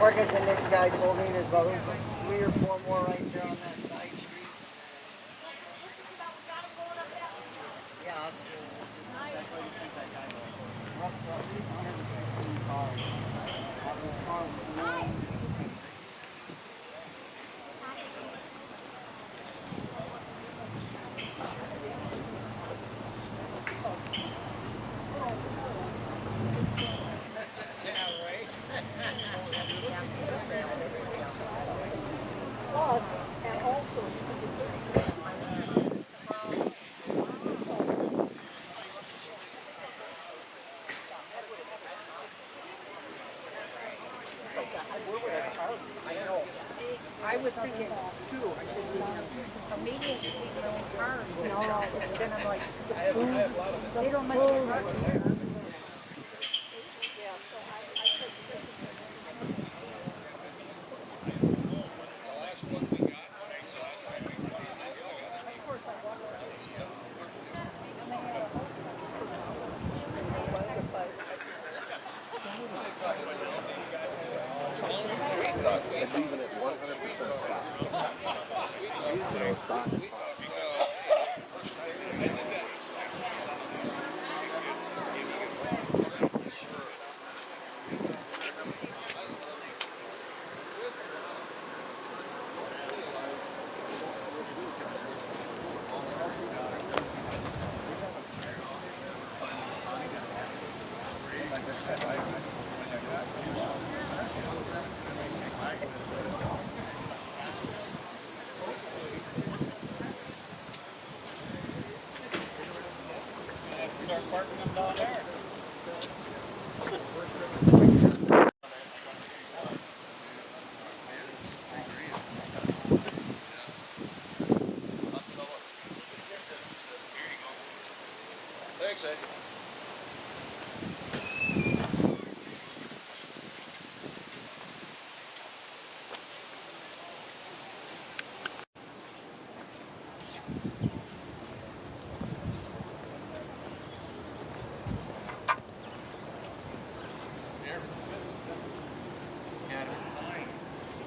Like I said, the guy told me there's about 3 or 4 more right there on that side street. Yeah, that's why you sent that guy. Roughly 115 cars. That was car one. Plus, and also, I was thinking too. I said, immediately take their own car and go. No, then I'm like, the food, they don't let you park there. Leaving it 100% stock. Start parking them down there. Thanks, Ed.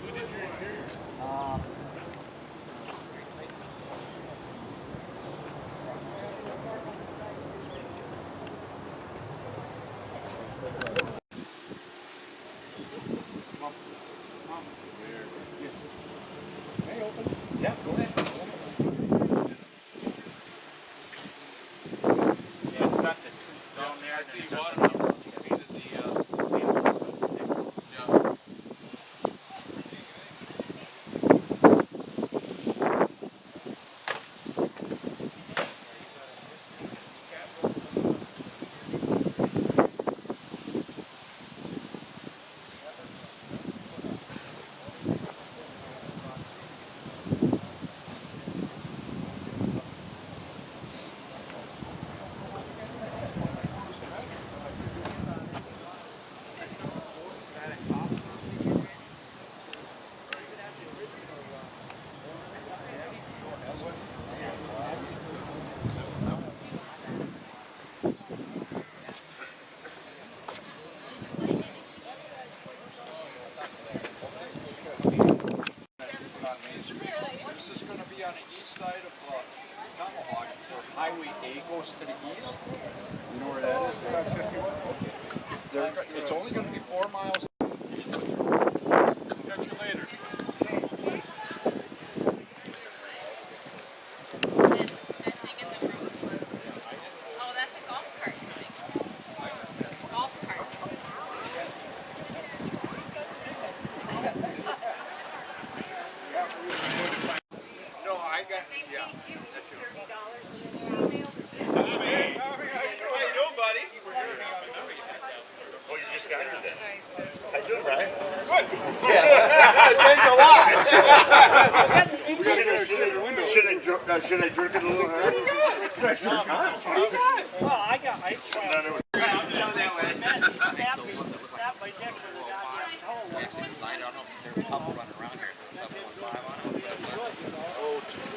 Who did your interior? Hey, open. Yeah, go ahead. Yeah, it's got the two down there. I see water now. This is going to be on the east side of Tomahawk, where Highway A goes to the east. You know where that is? It's only going to be 4 miles. Catch you later. Oh, that's a golf cart. Golf cart. No, I got, yeah. How you doing, buddy? Oh, you just got here then? How you doing, Brian? Good. Thanks a lot. Should I drink it a little hard? well, I got, I No, no. Actually designed, I don't know if there's a couple running around here. It's a 715 on it.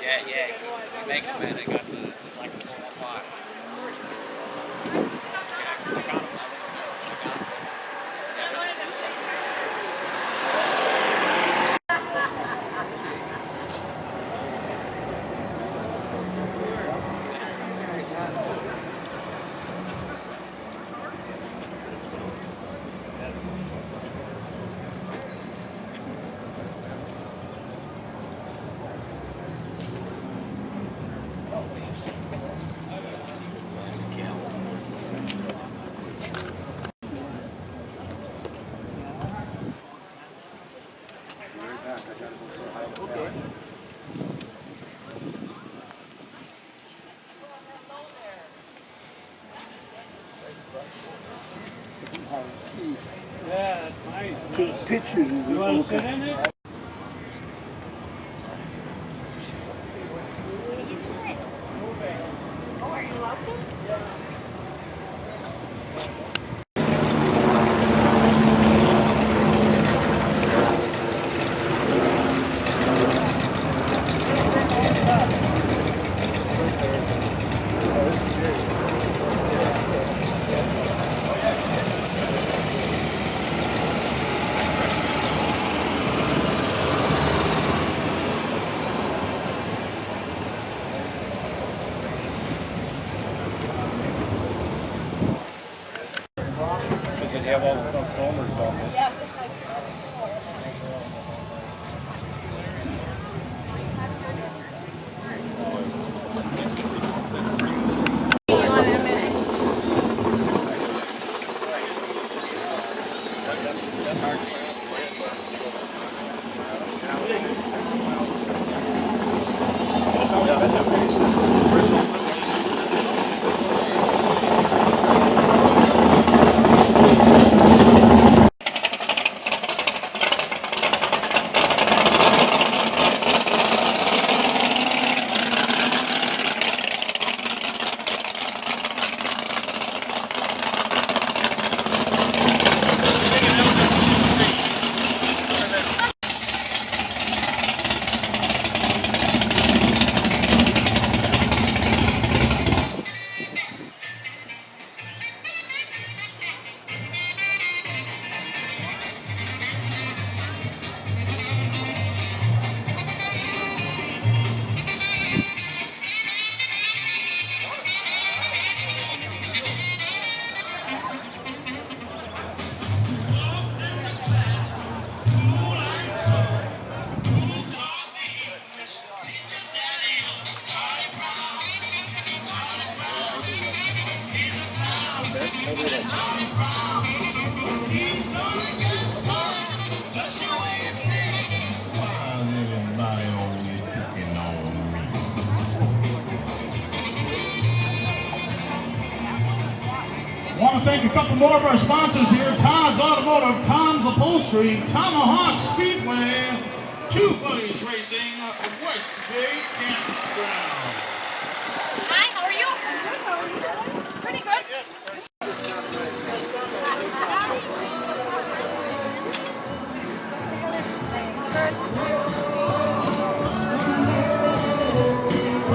Yeah, yeah. If you make them, man, they got the, it's just like the 415. Yeah, I got them. I got them. Yeah, Yeah, that's nice. Take pictures of You the want to sit in it? Oh, are you allowed to? Does it have all the front corners on it? Yeah. Everybody always picking on me. I want to thank a couple more of our sponsors here. Todd's Automotive, Tom's Upholstery, Tomahawk Speedway, Two Buddies Racing, Westgate Campground. Hi, how are you? Pretty good.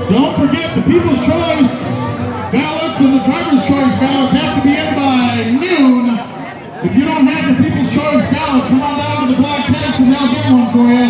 Don't forget the People's Choice ballots and the Driver's Choice ballots have to be in by noon. If you don't have the People's Choice ballot, come on down to the black tents and they'll get one for you.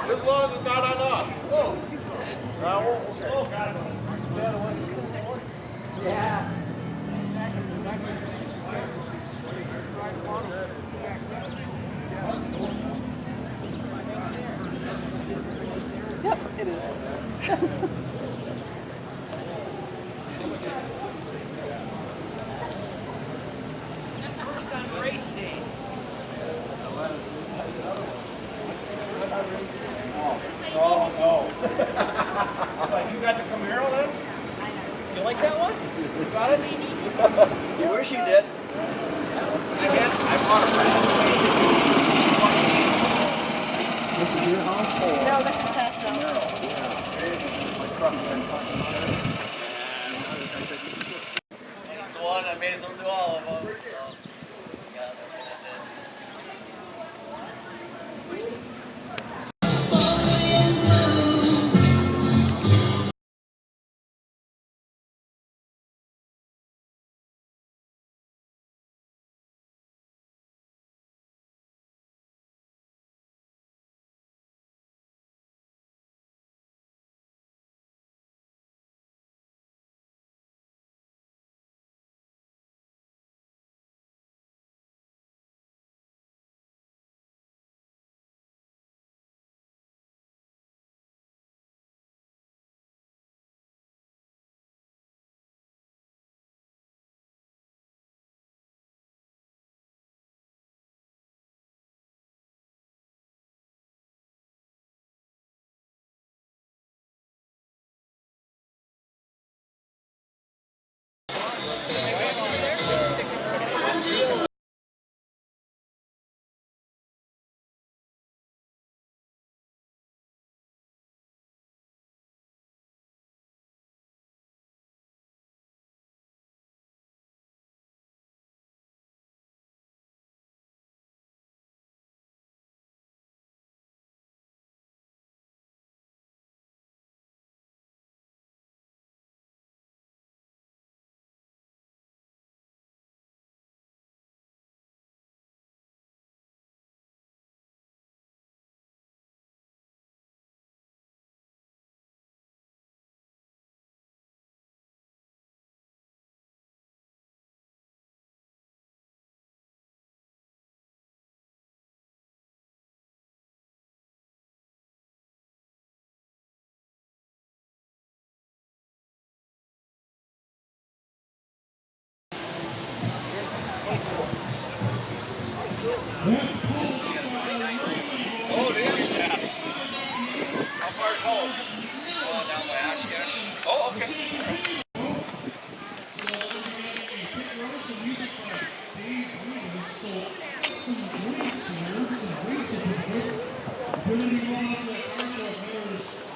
As long as it's not on us. Oh. Yeah. Yep, it is. Race day. Dave Rivas. So got some drinks here, some drink certificates. If you're going to be going up to the car show, there's